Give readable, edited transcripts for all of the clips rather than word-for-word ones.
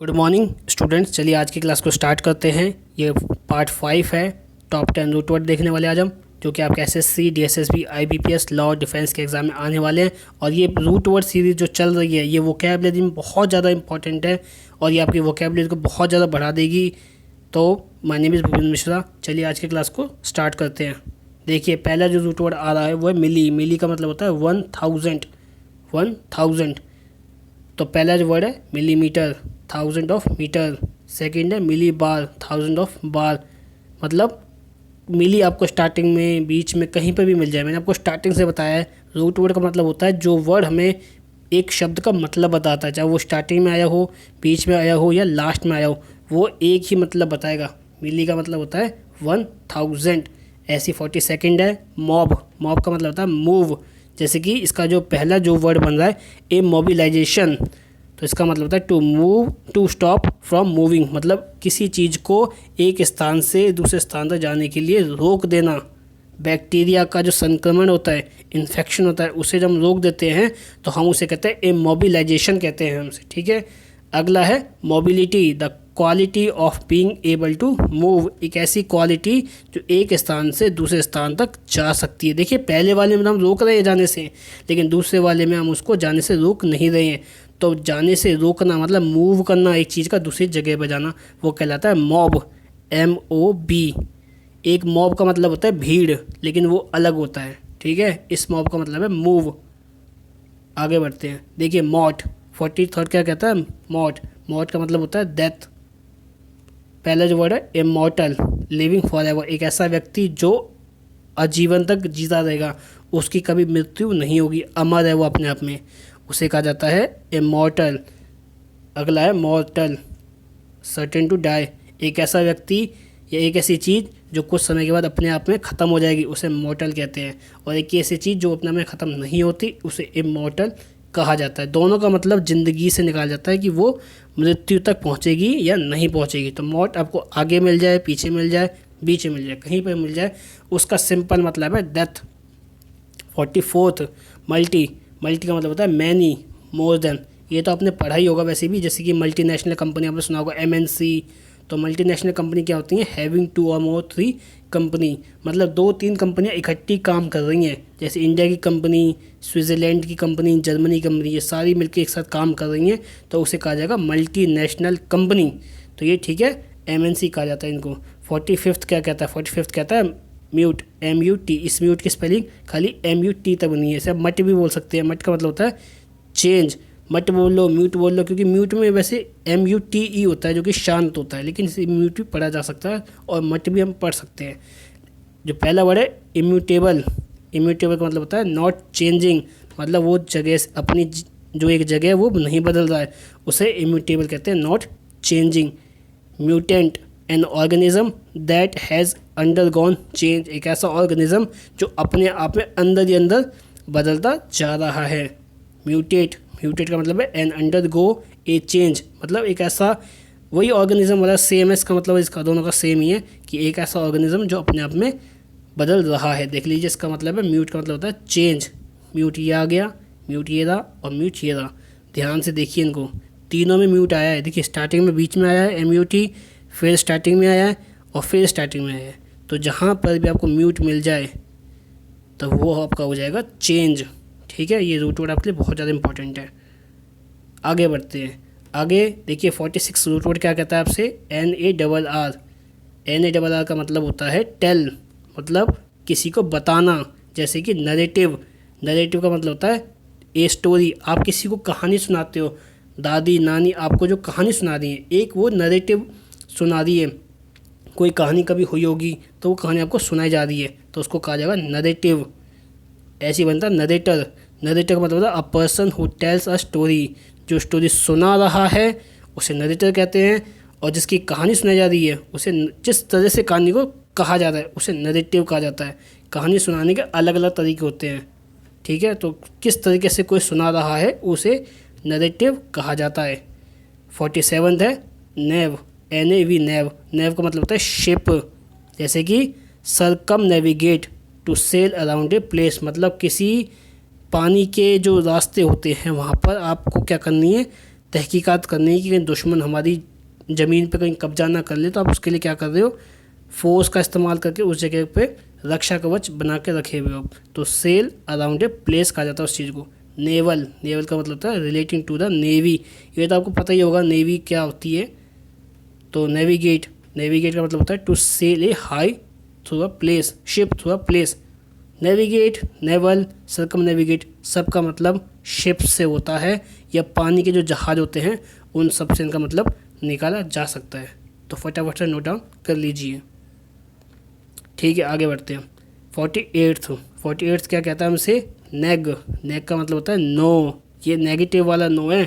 Good morning students. चलिए आज की क्लास को स्टार्ट करते हैं। ये पार्ट 5 है। टॉप 10 रूट वर्ड देखने वाले आज हम, जो कि आपके SSC, DSSB, IBPS, law, defence के एग्जाम में आने वाले हैं। और ये रूट वर्ड सीरीज जो चल रही है ये वोकैबुलरी में बहुत ज़्यादा इंपॉर्टेंट है और ये आपकी वोकैबुलरी को बहुत ज़्यादा बढ़ा देगी। तो my name is Bhupendra Mishra. चलिए आज की क्लास को स्टार्ट करते हैं। देखिए पहला जो रूट वर्ड आ रहा है वो है मिली। मिली का मतलब होता है 1000। तो पहला जो वर्ड है मिलीमीटर, 1000 ऑफ मीटर। सेकंड है मिली बार, 1000 ऑफ बार। मतलब मिली आपको स्टार्टिंग में, बीच में, कहीं पर भी मिल जाए। मैंने आपको स्टार्टिंग से बताया है रूट वर्ड का मतलब होता है जो वर्ड हमें एक शब्द का मतलब बताता है, चाहे वो स्टार्टिंग में आया हो, बीच में आया हो या लास्ट में आया हो, वो एक ही मतलब बताएगा। मिली का मतलब होता है 1000। ऐसी 42nd है मॉब। मॉब का मतलब होता है मूव। जैसे कि इसका जो पहला जो वर्ड बन रहा है ए मोबिलाइजेशन, तो इसका मतलब होता है to move, to stop from moving. मतलब किसी चीज़ को एक स्थान से दूसरे स्थान तक जाने के लिए रोक देना। बैक्टीरिया का जो संक्रमण होता है, इन्फेक्शन होता है, उसे जब हम रोक देते हैं तो हम उसे कहते हैं ए मोबिलाइजेशन कहते हैं हमसे। ठीक है। अगला है mobility, the quality of being able to move. एक ऐसी क्वालिटी जो एक स्थान से दूसरे स्थान तक जा सकती है। देखिए पहले वाले में हम रोक रहे हैं जाने से, लेकिन दूसरे वाले में हम उसको जाने से रोक नहीं रहे हैं। तो जाने से रोकना मतलब मूव करना, एक चीज़ का दूसरी जगह पर जाना, वो कहलाता है मॉब। MOB। एक मॉब का मतलब होता है भीड़, लेकिन वो अलग होता है। ठीक है। इस मॉब का मतलब है मूव। आगे बढ़ते हैं। देखिए मॉट, 43rd क्या कहता है मॉट। मॉट का मतलब होता है डेथ। पहला जो वर्ड है इमॉर्टल, लिविंग फॉरएवर। एक ऐसा व्यक्ति जो आजीवन तक जीता रहेगा, उसकी कभी मृत्यु नहीं होगी, अमर है वो अपने आप में, उसे कहा जाता है इमॉर्टल। अगला है मॉर्टल, सर्टेन टू डाई। एक ऐसा व्यक्ति या एक ऐसी चीज़ जो कुछ समय के बाद अपने आप में ख़त्म हो जाएगी, उसे मॉर्टल कहते हैं। और एक ऐसी चीज़ जो अपने आप में ख़त्म नहीं होती, उसे इमॉर्टल कहा जाता है। दोनों का मतलब ज़िंदगी से निकाला जाता है कि वो मृत्यु तक पहुंचेगी या नहीं पहुंचेगी। तो मौत आपको आगे मिल जाए, पीछे मिल जाए, बीच में मिल जाए, कहीं पर मिल जाए, उसका सिंपल मतलब है डेथ। 44th multi. मल्टी का मतलब होता है मैनी, मोर देन। ये तो आपने पढ़ा ही होगा वैसे भी। जैसे कि मल्टीनेशनल कंपनी आपने सुना होगा MNC। तो मल्टीनेशनल कंपनी क्या होती हैं, हैविंग 2 or more 3 कंपनी। मतलब 2-3 कंपनियां इकट्ठी काम कर रही हैं। जैसे इंडिया की कंपनी, स्विट्ज़रलैंड की कंपनी, जर्मनी कंपनी, ये सारी मिलकर एक साथ काम कर रही हैं, तो उसे कहा जाएगा मल्टीनेशनल कंपनी। तो ये ठीक है, MNC कहा जाता है इनको। 45th क्या कहता है, 45th कहता है म्यूट, MUT। इस म्यूट की स्पेलिंग खाली MUT तक बनी है। इसे आप मट भी बोल सकते हैं। मट का मतलब होता है चेंज। मट बोल लो, म्यूट बोल लो, क्योंकि म्यूट में वैसे MUTE होता है जो कि शांत होता है, लेकिन इसे म्यूट भी पढ़ा जा सकता है और मट भी हम पढ़ सकते हैं। जो पहला वर्ड है इम्यूटेबल। इम्यूटेबल का मतलब होता है नॉट चेंजिंग। मतलब वो जगह से अपनी जो एक जगह है वो नहीं बदल रहा है, उसे इम्यूटेबल कहते हैं, not changing. Mutant, an organism that has undergone change. एक ऐसा ऑर्गेनिज्म जो अपने आप में अंदर ही अंदर बदलता जा रहा है। म्यूटेट, म्यूटेट का मतलब है एन अंडरगो ए चेंज। मतलब एक ऐसा, वही ऑर्गेनिज्म वाला सेम है, इसका मतलब इसका दोनों का सेम ही है कि एक ऐसा ऑर्गेनिज्म जो अपने आप में बदल रहा है। देख लीजिए इसका मतलब है म्यूट का मतलब होता है चेंज। म्यूट ये आ गया, म्यूट ये रहा और म्यूट ये रहा। ध्यान से देखिए इनको, तीनों में म्यूट आया है। देखिए स्टार्टिंग में, बीच में आया है MUT, फिर स्टार्टिंग में आया है और फिर स्टार्टिंग में आया है। तो जहाँ पर भी आपको म्यूट मिल जाए तो वो आपका हो जाएगा चेंज। ठीक है। ये रूट वर्ड आपके लिए बहुत ज़्यादा इंपॉर्टेंट है। आगे बढ़ते हैं। आगे देखिए 46 रूट वर्ड क्या कहता है आपसे, NARR। NARR का मतलब होता है टेल, मतलब किसी को बताना। जैसे कि नरेटिव। नरेटिव का मतलब होता है ए स्टोरी। आप किसी को कहानी सुनाते हो, दादी नानी आपको जो कहानी सुना रही है, एक वो नरेटिव सुना रही है। कोई कहानी कभी हुई होगी तो वो कहानी आपको सुनाई जा रही है, तो उसको कहा जाएगा नरेटिव। ऐसे ही बनता है नरेटर। नरेटर का मतलब होता है a person who tells a story. जो स्टोरी सुना रहा है उसे नरेटर कहते हैं, और जिसकी कहानी सुनाई जा रही है उसे, जिस तरह से कहानी को कहा जाता है उसे नरेटिव कहा जाता है। कहानी सुनाने के अलग अलग तरीके होते हैं। ठीक है। तो किस तरीके से कोई सुना रहा है उसे नरेटिव कहा जाता है। 47 है नेव, NAV, नेव। नेव का मतलब होता है शिप। जैसे कि circumnavigate, to sail around a place. मतलब किसी पानी के जो रास्ते होते हैं वहाँ पर आपको क्या करनी है, तहकीकात करनी है कि कहीं दुश्मन हमारी ज़मीन पे कहीं कब्जा ना कर ले, तो आप उसके लिए क्या कर रहे हो, फोर्स का इस्तेमाल करके उस जगह पे रक्षा कवच बना के रखे हुए हो। तो सेल अराउंड ए प्लेस कहा जाता है उस चीज़ को। नेवल, नेवल का मतलब होता है रिलेटिंग टू द नेवी। ये तो आपको पता ही होगा नेवी क्या होती है। तो नेविगेट, नेविगेट का मतलब होता है to sail a high through a place, ship through a place. Navigate, naval, circumnavigate, सबका मतलब शिप से होता है या पानी के जो जहाज होते हैं उन सब से इनका मतलब निकाला जा सकता है। तो फटाफट से नोट डाउन कर लीजिए। ठीक है, आगे बढ़ते हैं। 48 क्या कहता है हमसे, नेग। नेग का मतलब होता है नो, ये नेगेटिव वाला नो है।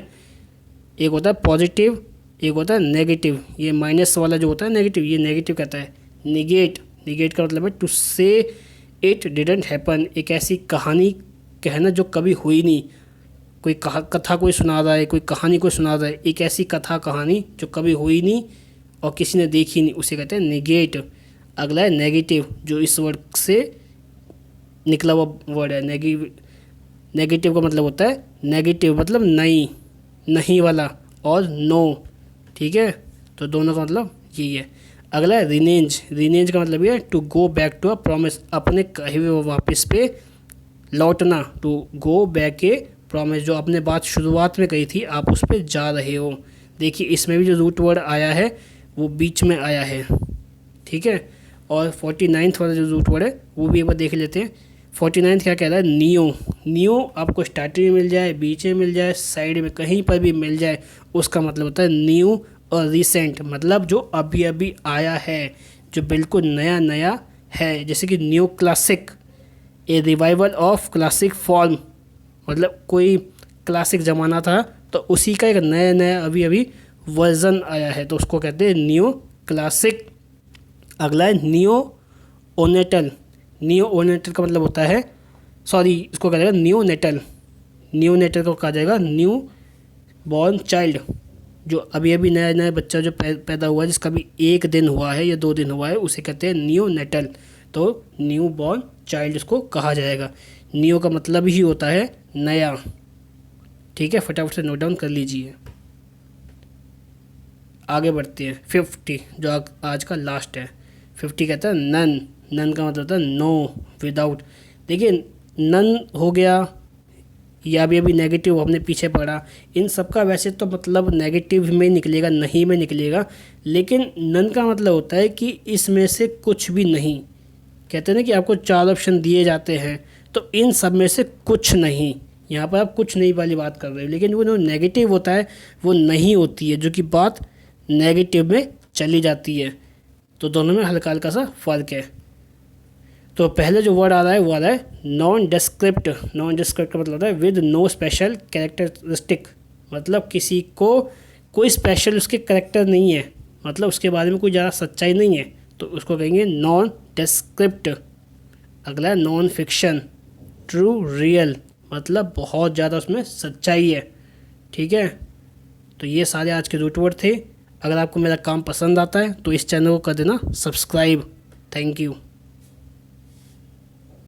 एक होता है पॉजिटिव, एक होता है नेगेटिव। ये माइनस वाला जो होता है नेगेटिव, ये नेगेटिव कहता है। निगेट, निगेट का मतलब है टू से इट डिडंट हैपन, एक ऐसी कहानी कहना जो कभी हुई नहीं। कोई कथा कोई सुना रहा है, कोई कहानी कोई सुना रहा है, एक ऐसी कथा कहानी जो कभी हुई नहीं और किसी ने देखी नहीं, उसे कहते हैं निगेट। अगला है नेगेटिव, जो इस वर्ड से निकला हुआ वर्ड है। नेगेटिव का मतलब होता है नेगेटिव मतलब नहीं, नहीं वाला, और नो। ठीक है, तो दोनों का मतलब यही है। अगला है रिनेंज। रिनेंज का मतलब ये है to go back to a promise, अपने कहे हुए वापस पे लौटना। To go back a promise, जो आपने बात शुरुआत में कही थी आप उस पर जा रहे हो। देखिए इसमें भी जो रूट वर्ड आया है वो बीच में आया है। ठीक है, और 49 वाला जो रूट वर्ड है वो भी एक बार देख लेते हैं। 49 क्या कह रहा है, नियो। नियो आपको स्टार्टिंग में मिल जाए, बीच में मिल जाए, साइड में कहीं पर भी मिल जाए, उसका मतलब होता है न्यू। और रिसेंट मतलब जो अभी अभी आया है, जो बिल्कुल नया नया है। जैसे कि new classic, A revival of classic form, मतलब कोई क्लासिक ज़माना था तो उसी का एक नया नया अभी अभी वर्जन आया है, तो उसको कहते हैं न्यू क्लासिक। अगला है नियो ओनेटल। नियो ओनेटल का मतलब होता है, सॉरी इसको कहा जाएगा न्यू नेटल। न्यू नेटल को कहा जाएगा न्यू बॉर्न चाइल्ड, जो अभी अभी नया नया बच्चा जो पैदा हुआ है, जिसका भी 1 दिन हुआ है या 2 दिन हुआ है, उसे कहते हैं न्यू नेटल। तो न्यू बॉर्न चाइल्ड उसको कहा जाएगा। न्यू का मतलब ही होता है नया। ठीक है, फटाफट से नोट डाउन कर लीजिए। आगे बढ़ते हैं। 50 जो आज का लास्ट है। 50 कहता है नन। नन का मतलब होता है नो, विदाउट। देखिए नन हो गया या अभी नेगेटिव हमने पीछे पढ़ा, इन सब का वैसे तो मतलब नेगेटिव में निकलेगा, नहीं में निकलेगा, लेकिन नन का मतलब होता है कि इसमें से कुछ भी नहीं। कहते हैं ना कि आपको 4 ऑप्शन दिए जाते हैं, तो इन सब में से कुछ नहीं। यहाँ पर आप कुछ नहीं वाली बात कर रहे हो, लेकिन वो जो नेगेटिव होता है वो नहीं होती है, जो कि बात नेगेटिव में चली जाती है। तो दोनों में हल्का हल्का सा फ़र्क है। तो पहले जो वर्ड आ रहा है वो आ रहा है नॉन डिस्क्रिप्ट। नॉन डिस्क्रिप्ट का मतलब होता है विद नो स्पेशल कैरेक्टरिस्टिक, मतलब किसी को कोई स्पेशल उसके कैरेक्टर नहीं है, मतलब उसके बारे में कोई ज़्यादा सच्चाई नहीं है, तो उसको कहेंगे नॉन डिस्क्रिप्ट। अगला है नॉन फिक्शन, ट्रू रियल, मतलब बहुत ज़्यादा उसमें सच्चाई है। ठीक है, तो ये सारे आज के रूट वर्ड थे। अगर आपको मेरा काम पसंद आता है तो इस चैनल को कर देना सब्सक्राइब। Thank you.